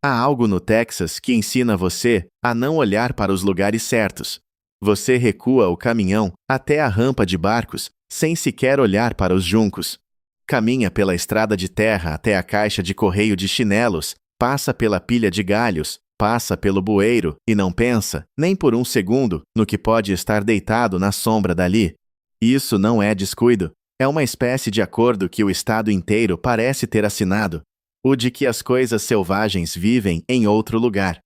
Há algo no Texas que ensina você a não olhar para os lugares certos. Você recua o caminhão até a rampa de barcos, sem sequer olhar para os juncos. Caminha pela estrada de terra até a caixa de correio de chinelos, passa pela pilha de galhos, passa pelo bueiro e não pensa, nem por um segundo, no que pode estar deitado na sombra dali. Isso não é descuido. É uma espécie de acordo que o estado inteiro parece ter assinado. O de que as coisas selvagens vivem em outro lugar.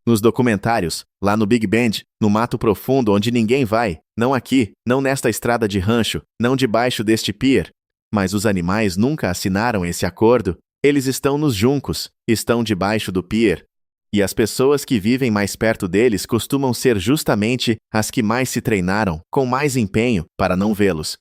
Nos documentários, lá no Big Bend, no mato profundo onde ninguém vai, não aqui, não nesta estrada de rancho, não debaixo deste pier. Mas os animais nunca assinaram esse acordo. Eles estão nos juncos, estão debaixo do pier. E as pessoas que vivem mais perto deles costumam ser justamente as que mais se treinaram, com mais empenho, para não vê-los.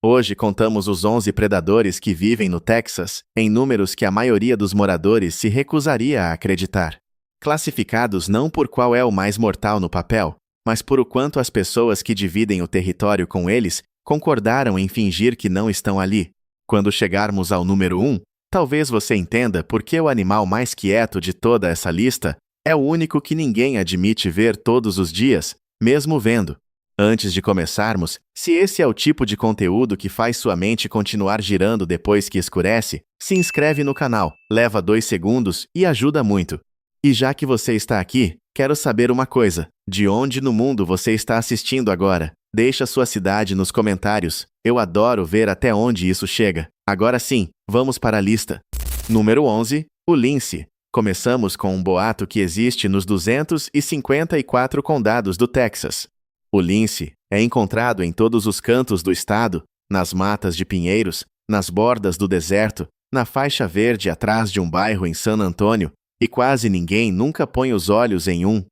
Hoje contamos os 11 predadores que vivem no Texas, em números que a maioria dos moradores se recusaria a acreditar. Classificados não por qual é o mais mortal no papel, mas por o quanto as pessoas que dividem o território com eles concordaram em fingir que não estão ali. Quando chegarmos ao número 1, talvez você entenda por que o animal mais quieto de toda essa lista é o único que ninguém admite ver todos os dias, mesmo vendo. Antes de começarmos, se esse é o tipo de conteúdo que faz sua mente continuar girando depois que escurece, se inscreve no canal, leva 2 segundos e ajuda muito. E já que você está aqui, quero saber uma coisa: de onde no mundo você está assistindo agora? Deixa sua cidade nos comentários, eu adoro ver até onde isso chega. Agora sim, vamos para a lista. Número 11, o lince. Começamos com um boato que existe nos 254 condados do Texas. O lince é encontrado em todos os cantos do estado, nas matas de pinheiros, nas bordas do deserto, na faixa verde atrás de um bairro em San Antônio, e quase ninguém nunca põe os olhos em um.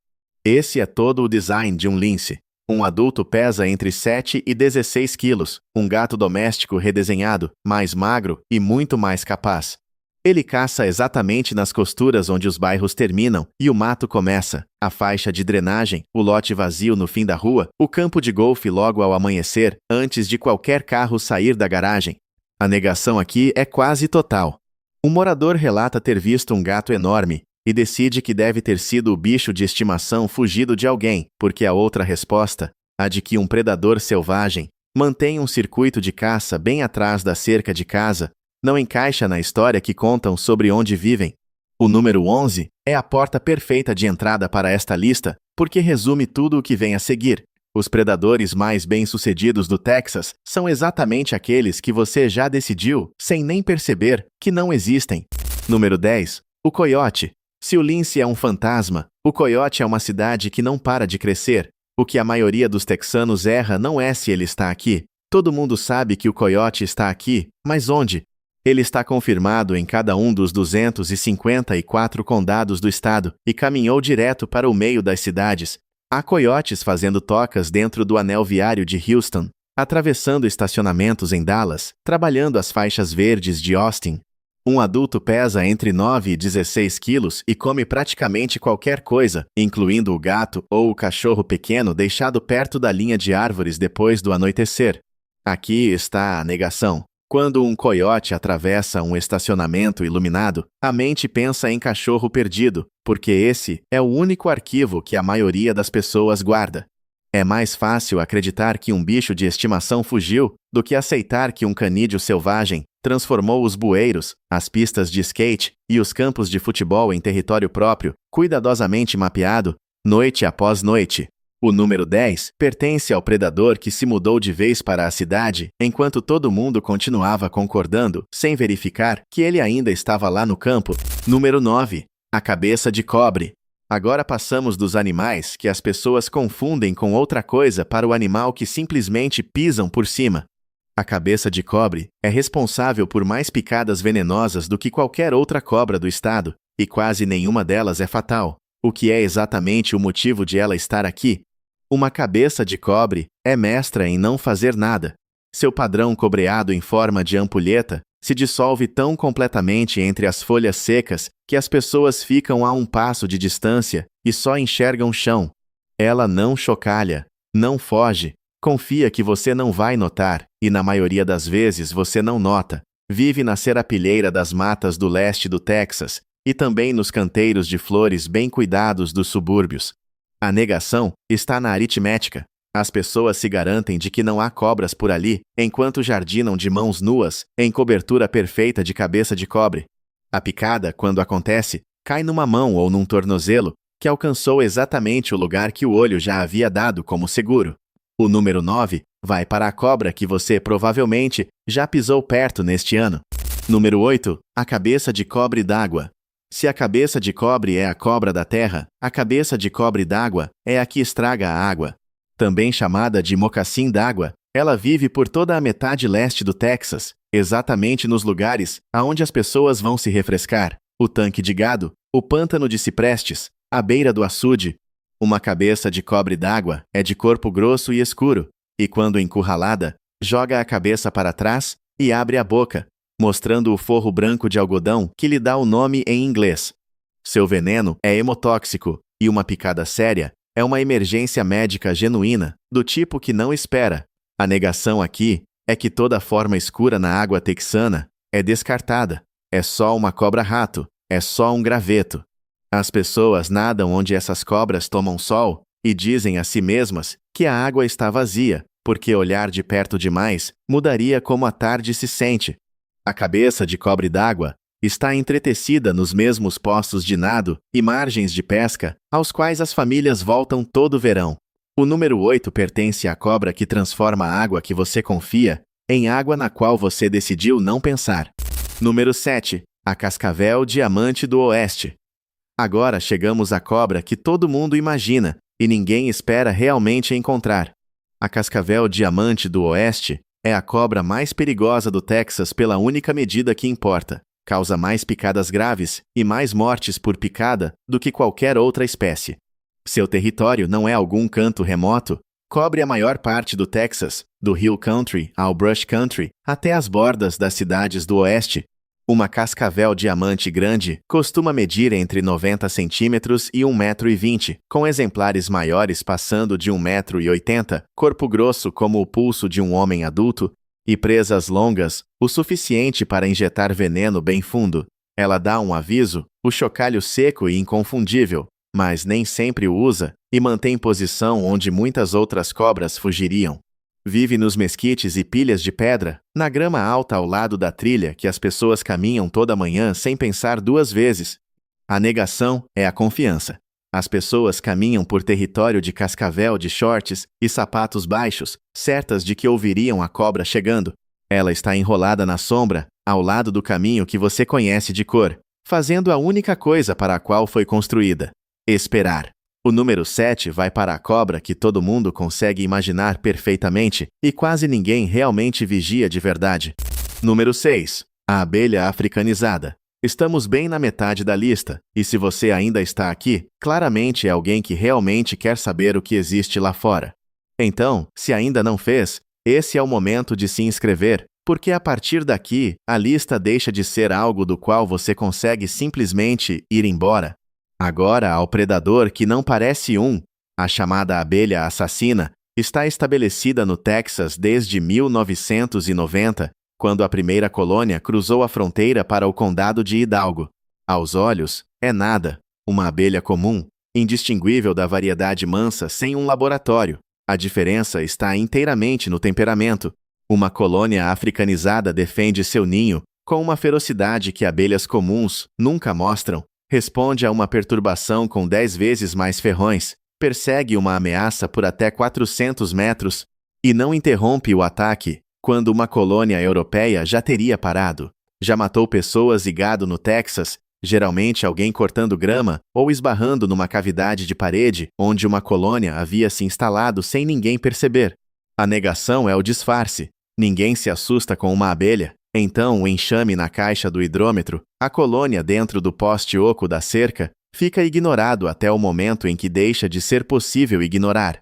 Esse é todo o design de um lince. Um adulto pesa entre 7 e 16 quilos, um gato doméstico redesenhado, mais magro e muito mais capaz. Ele caça exatamente nas costuras onde os bairros terminam e o mato começa, a faixa de drenagem, o lote vazio no fim da rua, o campo de golfe logo ao amanhecer, antes de qualquer carro sair da garagem. A negação aqui é quase total. Um morador relata ter visto um gato enorme e decide que deve ter sido o bicho de estimação fugido de alguém, porque a outra resposta, a de que um predador selvagem mantém um circuito de caça bem atrás da cerca de casa, não encaixa na história que contam sobre onde vivem. O número 11 é a porta perfeita de entrada para esta lista, porque resume tudo o que vem a seguir. Os predadores mais bem-sucedidos do Texas são exatamente aqueles que você já decidiu, sem nem perceber, que não existem. Número 10. O coiote. Se o lince é um fantasma, o coiote é uma cidade que não para de crescer. O que a maioria dos texanos erra não é se ele está aqui. Todo mundo sabe que o coiote está aqui, mas onde? Ele está confirmado em cada um dos 254 condados do estado e caminhou direto para o meio das cidades. Há coiotes fazendo tocas dentro do anel viário de Houston, atravessando estacionamentos em Dallas, trabalhando as faixas verdes de Austin. Um adulto pesa entre 9 e 16 quilos e come praticamente qualquer coisa, incluindo o gato ou o cachorro pequeno deixado perto da linha de árvores depois do anoitecer. Aqui está a negação. Quando um coiote atravessa um estacionamento iluminado, a mente pensa em cachorro perdido, porque esse é o único arquivo que a maioria das pessoas guarda. É mais fácil acreditar que um bicho de estimação fugiu do que aceitar que um canídeo selvagem transformou os bueiros, as pistas de skate e os campos de futebol em território próprio, cuidadosamente mapeado, noite após noite. O número 10 pertence ao predador que se mudou de vez para a cidade, enquanto todo mundo continuava concordando, sem verificar, que ele ainda estava lá no campo. Número 9. A cabeça de cobre. Agora passamos dos animais que as pessoas confundem com outra coisa para o animal que simplesmente pisam por cima. A cabeça de cobre é responsável por mais picadas venenosas do que qualquer outra cobra do estado, e quase nenhuma delas é fatal. O que é exatamente o motivo de ela estar aqui? Uma cabeça de cobre é mestra em não fazer nada. Seu padrão cobreado em forma de ampulheta se dissolve tão completamente entre as folhas secas que as pessoas ficam a um passo de distância e só enxergam chão. Ela não chocalha, não foge, confia que você não vai notar, e na maioria das vezes você não nota. Vive na serapilheira das matas do leste do Texas, e também nos canteiros de flores bem cuidados dos subúrbios. A negação está na aritmética. As pessoas se garantem de que não há cobras por ali, enquanto jardinam de mãos nuas, em cobertura perfeita de cabeça de cobre. A picada, quando acontece, cai numa mão ou num tornozelo, que alcançou exatamente o lugar que o olho já havia dado como seguro. O número 9 vai para a cobra que você provavelmente já pisou perto neste ano. Número 8, a cabeça de cobre d'água. Se a cabeça de cobre é a cobra da terra, a cabeça de cobre d'água é a que estraga a água. Também chamada de mocassim d'água, ela vive por toda a metade leste do Texas, exatamente nos lugares aonde as pessoas vão se refrescar: o tanque de gado, o pântano de ciprestes, a beira do açude. Uma cabeça de cobre d'água é de corpo grosso e escuro, e quando encurralada, joga a cabeça para trás e abre a boca, mostrando o forro branco de algodão que lhe dá o nome em inglês. Seu veneno é hemotóxico, e uma picada séria é uma emergência médica genuína, do tipo que não espera. A negação aqui é que toda forma escura na água texana é descartada. É só uma cobra-rato, é só um graveto. As pessoas nadam onde essas cobras tomam sol e dizem a si mesmas que a água está vazia, porque olhar de perto demais mudaria como a tarde se sente. A cabeça de cobre d'água está entretecida nos mesmos poços de nado e margens de pesca aos quais as famílias voltam todo verão. O número 8 pertence à cobra que transforma a água que você confia em água na qual você decidiu não pensar. Número 7, a cascavel diamante do oeste. Agora chegamos à cobra que todo mundo imagina e ninguém espera realmente encontrar. A cascavel diamante do oeste é a cobra mais perigosa do Texas pela única medida que importa. Causa mais picadas graves e mais mortes por picada do que qualquer outra espécie. Seu território não é algum canto remoto, cobre a maior parte do Texas, do Hill Country ao Brush Country, até as bordas das cidades do oeste. Uma cascavel diamante grande costuma medir entre 90 centímetros e 1,20 m, com exemplares maiores passando de 1,80 m, corpo grosso como o pulso de um homem adulto, e presas longas, o suficiente para injetar veneno bem fundo. Ela dá um aviso, o chocalho seco e inconfundível, mas nem sempre o usa e mantém posição onde muitas outras cobras fugiriam. Vive nos mesquites e pilhas de pedra, na grama alta ao lado da trilha que as pessoas caminham toda manhã sem pensar duas vezes. A negação é a confiança. As pessoas caminham por território de cascavel de shorts e sapatos baixos, certas de que ouviriam a cobra chegando. Ela está enrolada na sombra, ao lado do caminho que você conhece de cor, fazendo a única coisa para a qual foi construída: esperar. O número 7 vai para a cobra que todo mundo consegue imaginar perfeitamente e quase ninguém realmente vigia de verdade. Número 6. A abelha africanizada. Estamos bem na metade da lista, e se você ainda está aqui, claramente é alguém que realmente quer saber o que existe lá fora. Então, se ainda não fez, esse é o momento de se inscrever, porque a partir daqui, a lista deixa de ser algo do qual você consegue simplesmente ir embora. Agora, ao predador que não parece a chamada abelha assassina, está estabelecida no Texas desde 1990, quando a primeira colônia cruzou a fronteira para o condado de Hidalgo. Aos olhos, é nada, uma abelha comum, indistinguível da variedade mansa sem um laboratório. A diferença está inteiramente no temperamento. Uma colônia africanizada defende seu ninho com uma ferocidade que abelhas comuns nunca mostram, responde a uma perturbação com 10 vezes mais ferrões, persegue uma ameaça por até 400 metros e não interrompe o ataque quando uma colônia europeia já teria parado. Já matou pessoas e gado no Texas, geralmente alguém cortando grama ou esbarrando numa cavidade de parede onde uma colônia havia se instalado sem ninguém perceber. A negação é o disfarce. Ninguém se assusta com uma abelha. Então, o enxame na caixa do hidrômetro, a colônia dentro do poste oco da cerca, fica ignorado até o momento em que deixa de ser possível ignorar.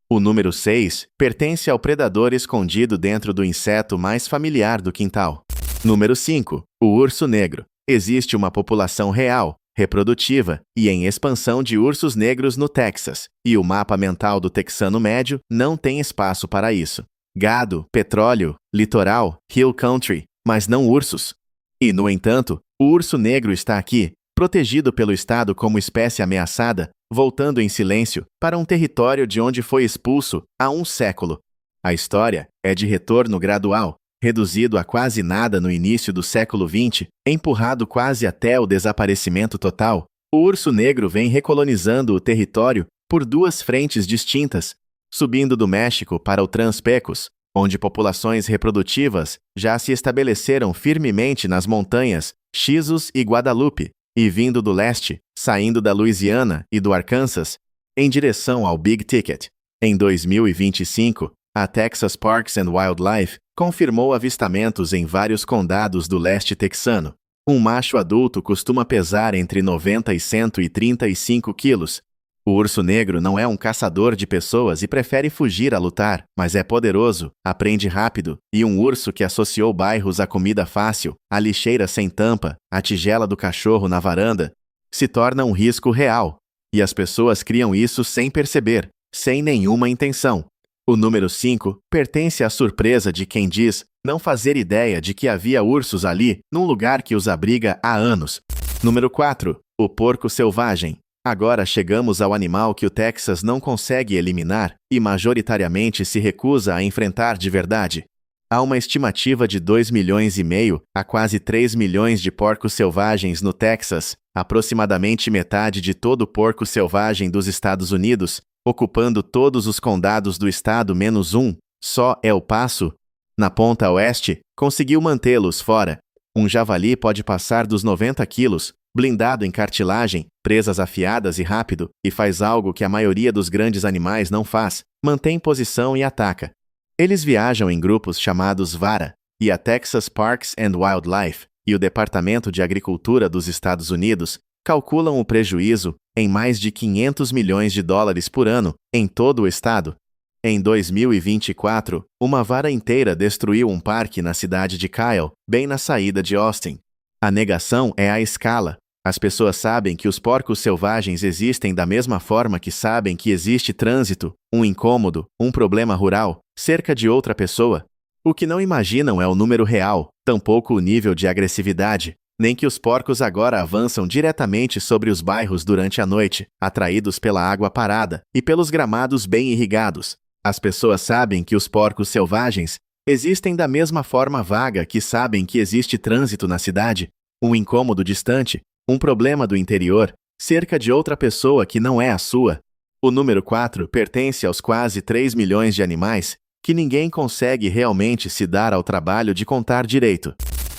O número 6 pertence ao predador escondido dentro do inseto mais familiar do quintal. Número 5. O urso negro. Existe uma população real, reprodutiva e em expansão de ursos negros no Texas, e o mapa mental do texano médio não tem espaço para isso. Gado, petróleo, litoral, hill country, mas não ursos. E, no entanto, o urso negro está aqui, protegido pelo Estado como espécie ameaçada, voltando em silêncio para um território de onde foi expulso há um século. A história é de retorno gradual, reduzido a quase nada no início do século XX, empurrado quase até o desaparecimento total. O urso negro vem recolonizando o território por duas frentes distintas, subindo do México para o Trans-Pecos, onde populações reprodutivas já se estabeleceram firmemente nas montanhas Ixus e Guadalupe, e vindo do leste, saindo da Louisiana e do Arkansas, em direção ao Big Ticket. Em 2025, a Texas Parks and Wildlife confirmou avistamentos em vários condados do leste texano. Um macho adulto costuma pesar entre 90 e 135 quilos. O urso negro não é um caçador de pessoas e prefere fugir a lutar, mas é poderoso, aprende rápido, e um urso que associou bairros à comida fácil, à lixeira sem tampa, à tigela do cachorro na varanda, se torna um risco real. E as pessoas criam isso sem perceber, sem nenhuma intenção. O número 5 pertence à surpresa de quem diz não fazer ideia de que havia ursos ali, num lugar que os abriga há anos. Número 4. O porco selvagem. Agora chegamos ao animal que o Texas não consegue eliminar e majoritariamente se recusa a enfrentar de verdade. Há uma estimativa de 2,5 milhões a quase 3 milhões de porcos selvagens no Texas, aproximadamente metade de todo o porco selvagem dos Estados Unidos, ocupando todos os condados do estado menos um, só El Paso, na ponta oeste, conseguiu mantê-los fora. Um javali pode passar dos 90 quilos, blindado em cartilagem, presas afiadas e rápido, e faz algo que a maioria dos grandes animais não faz, mantém posição e ataca. Eles viajam em grupos chamados vara, e a Texas Parks and Wildlife e o Departamento de Agricultura dos Estados Unidos calculam o prejuízo em mais de 500 milhões de dólares por ano em todo o estado. Em 2024, uma vara inteira destruiu um parque na cidade de Kyle, bem na saída de Austin. A negação é a escala. As pessoas sabem que os porcos selvagens existem da mesma forma que sabem que existe trânsito, um incômodo, um problema rural, cerca de outra pessoa. O que não imaginam é o número real, tampouco o nível de agressividade, nem que os porcos agora avançam diretamente sobre os bairros durante a noite, atraídos pela água parada e pelos gramados bem irrigados. As pessoas sabem que os porcos selvagens existem da mesma forma vaga que sabem que existe trânsito na cidade, um incômodo distante, um problema do interior, cerca de outra pessoa que não é a sua. O número 4 pertence aos quase 3 milhões de animais que ninguém consegue realmente se dar ao trabalho de contar direito.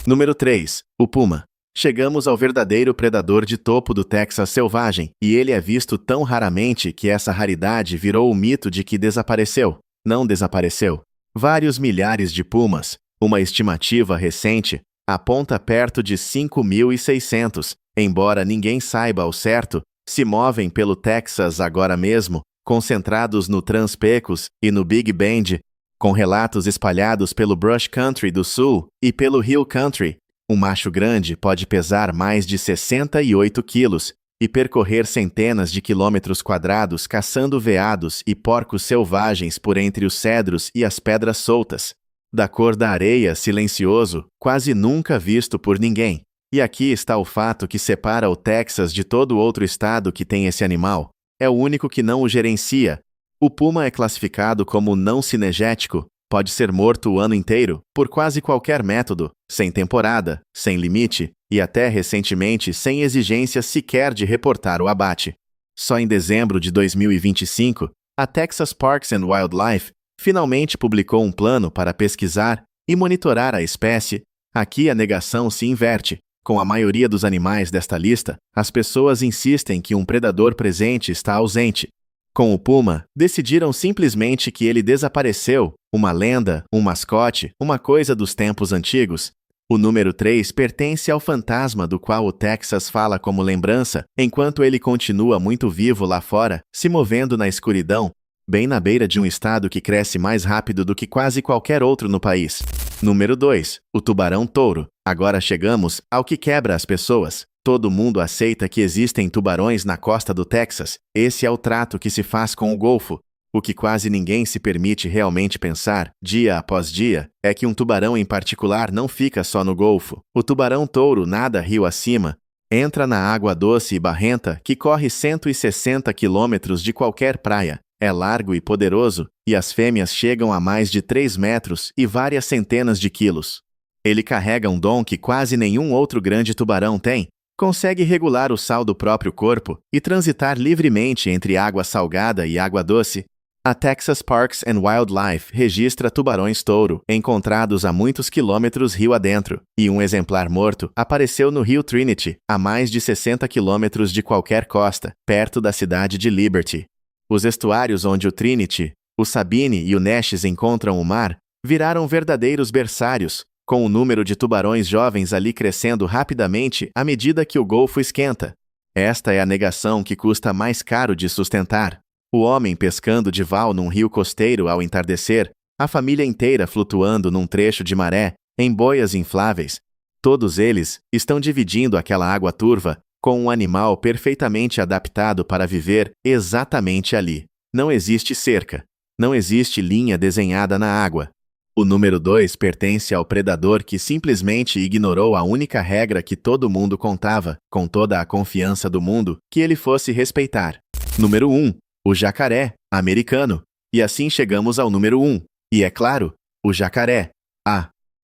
Número 3. O puma. Chegamos ao verdadeiro predador de topo do Texas selvagem, e ele é visto tão raramente que essa raridade virou o mito de que desapareceu. Não desapareceu. Vários milhares de pumas, uma estimativa recente, aponta perto de 5.600, embora ninguém saiba ao certo, se movem pelo Texas agora mesmo, concentrados no Trans-Pecos e no Big Bend, com relatos espalhados pelo Brush Country do Sul e pelo Hill Country. Um macho grande pode pesar mais de 68 quilos e percorrer centenas de quilômetros quadrados caçando veados e porcos selvagens por entre os cedros e as pedras soltas. Da cor da areia, silencioso, quase nunca visto por ninguém. E aqui está o fato que separa o Texas de todo outro estado que tem esse animal. É o único que não o gerencia. O puma é classificado como não cinegético, pode ser morto o ano inteiro, por quase qualquer método, sem temporada, sem limite, e até recentemente sem exigência sequer de reportar o abate. Só em dezembro de 2025, a Texas Parks and Wildlife finalmente publicou um plano para pesquisar e monitorar a espécie. Aqui a negação se inverte. Com a maioria dos animais desta lista, as pessoas insistem que um predador presente está ausente. Com o puma, decidiram simplesmente que ele desapareceu, uma lenda, um mascote, uma coisa dos tempos antigos. O número 3 pertence ao fantasma do qual o Texas fala como lembrança, enquanto ele continua muito vivo lá fora, se movendo na escuridão, bem na beira de um estado que cresce mais rápido do que quase qualquer outro no país. Número 2. O tubarão-touro. Agora chegamos ao que quebra as pessoas. Todo mundo aceita que existem tubarões na costa do Texas. Esse é o trato que se faz com o Golfo. O que quase ninguém se permite realmente pensar, dia após dia, é que um tubarão em particular não fica só no Golfo. O tubarão-touro nada rio acima, Entra na água doce e barrenta que corre 160 quilômetros de qualquer praia. É largo e poderoso, e as fêmeas chegam a mais de 3 metros e várias centenas de quilos. Ele carrega um dom que quase nenhum outro grande tubarão tem. Consegue regular o sal do próprio corpo e transitar livremente entre água salgada e água doce. A Texas Parks and Wildlife registra tubarões-touro encontrados a muitos quilômetros rio adentro, e um exemplar morto apareceu no rio Trinity, a mais de 60 quilômetros de qualquer costa, perto da cidade de Liberty. Os estuários onde o Trinity, o Sabine e o Neches encontram o mar viraram verdadeiros berçários, com o número de tubarões jovens ali crescendo rapidamente à medida que o Golfo esquenta. Esta é a negação que custa mais caro de sustentar. O homem pescando de val num rio costeiro ao entardecer, a família inteira flutuando num trecho de maré, em boias infláveis. Todos eles estão dividindo aquela água turva com um animal perfeitamente adaptado para viver exatamente ali. Não existe cerca. Não existe linha desenhada na água. O número 2 pertence ao predador que simplesmente ignorou a única regra que todo mundo contava, com toda a confiança do mundo, que ele fosse respeitar. Número 1. O jacaré, americano. E assim chegamos ao número 1. E é claro, o jacaré.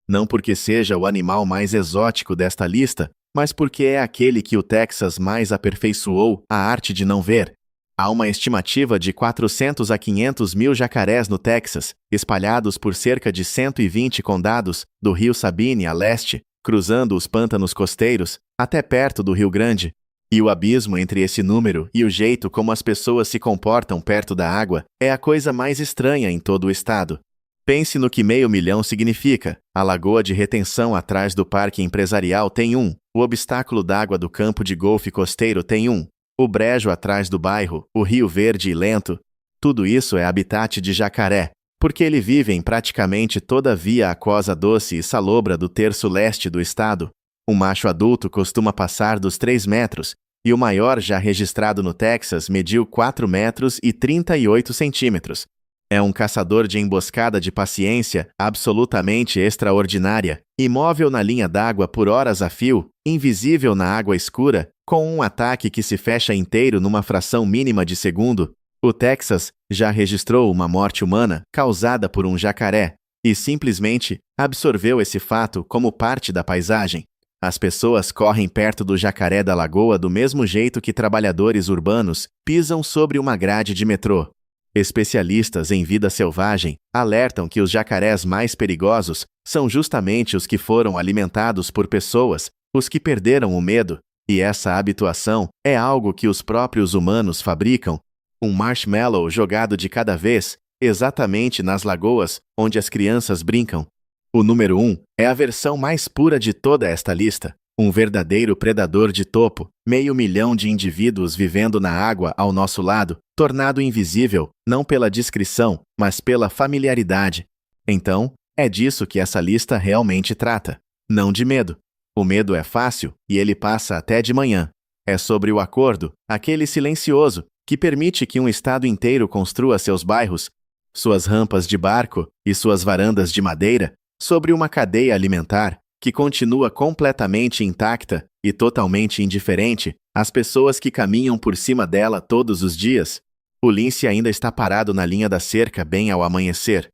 Não porque seja o animal mais exótico desta lista, mas porque é aquele que o Texas mais aperfeiçoou a arte de não ver. Há uma estimativa de 400 a 500 mil jacarés no Texas, espalhados por cerca de 120 condados, do rio Sabine a leste, cruzando os pântanos costeiros, até perto do Rio Grande. E o abismo entre esse número e o jeito como as pessoas se comportam perto da água é a coisa mais estranha em todo o estado. Pense no que 500 mil significa. A lagoa de retenção atrás do parque empresarial tem um. O obstáculo d'água do campo de golfe costeiro tem um. O brejo atrás do bairro, o rio verde e lento. Tudo isso é habitat de jacaré, porque ele vive em praticamente toda a via aquosa doce e salobra do terço leste do estado. Um macho adulto costuma passar dos 3 metros, e o maior já registrado no Texas mediu 4 metros e 38 centímetros. É um caçador de emboscada de paciência absolutamente extraordinária, imóvel na linha d'água por horas a fio, invisível na água escura, com um ataque que se fecha inteiro numa fração mínima de segundo. O Texas já registrou uma morte humana causada por um jacaré, e simplesmente absorveu esse fato como parte da paisagem. As pessoas correm perto do jacaré da lagoa do mesmo jeito que trabalhadores urbanos pisam sobre uma grade de metrô. Especialistas em vida selvagem alertam que os jacarés mais perigosos são justamente os que foram alimentados por pessoas, os que perderam o medo, e essa habituação é algo que os próprios humanos fabricam, um marshmallow jogado de cada vez, exatamente nas lagoas onde as crianças brincam. O número 1 é a versão mais pura de toda esta lista. Um verdadeiro predador de topo, 500 mil de indivíduos vivendo na água ao nosso lado, tornado invisível, não pela discrição, mas pela familiaridade. Então, é disso que essa lista realmente trata. Não de medo. O medo é fácil e ele passa até de manhã. É sobre o acordo, aquele silencioso, que permite que um estado inteiro construa seus bairros, suas rampas de barco e suas varandas de madeira, sobre uma cadeia alimentar que continua completamente intacta e totalmente indiferente às pessoas que caminham por cima dela todos os dias. O lince ainda está parado na linha da cerca bem ao amanhecer.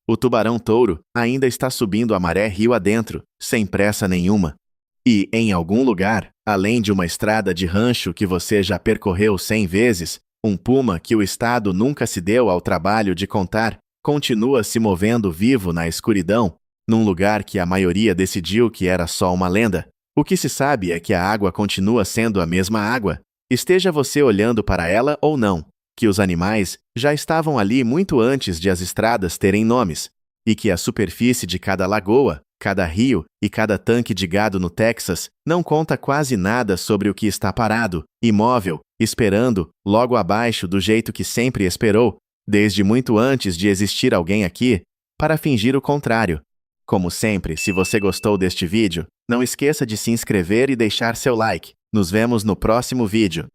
O tubarão-touro ainda está subindo a maré rio adentro, sem pressa nenhuma. E, em algum lugar, além de uma estrada de rancho que você já percorreu 100 vezes, um puma que o estado nunca se deu ao trabalho de contar, continua se movendo vivo na escuridão, num lugar que a maioria decidiu que era só uma lenda. O que se sabe é que a água continua sendo a mesma água, esteja você olhando para ela ou não, que os animais já estavam ali muito antes de as estradas terem nomes, e que a superfície de cada lagoa, cada rio e cada tanque de gado no Texas não conta quase nada sobre o que está parado, imóvel, esperando, logo abaixo do jeito que sempre esperou, desde muito antes de existir alguém aqui, para fingir o contrário. Como sempre, se você gostou deste vídeo, não esqueça de se inscrever e deixar seu like. Nos vemos no próximo vídeo.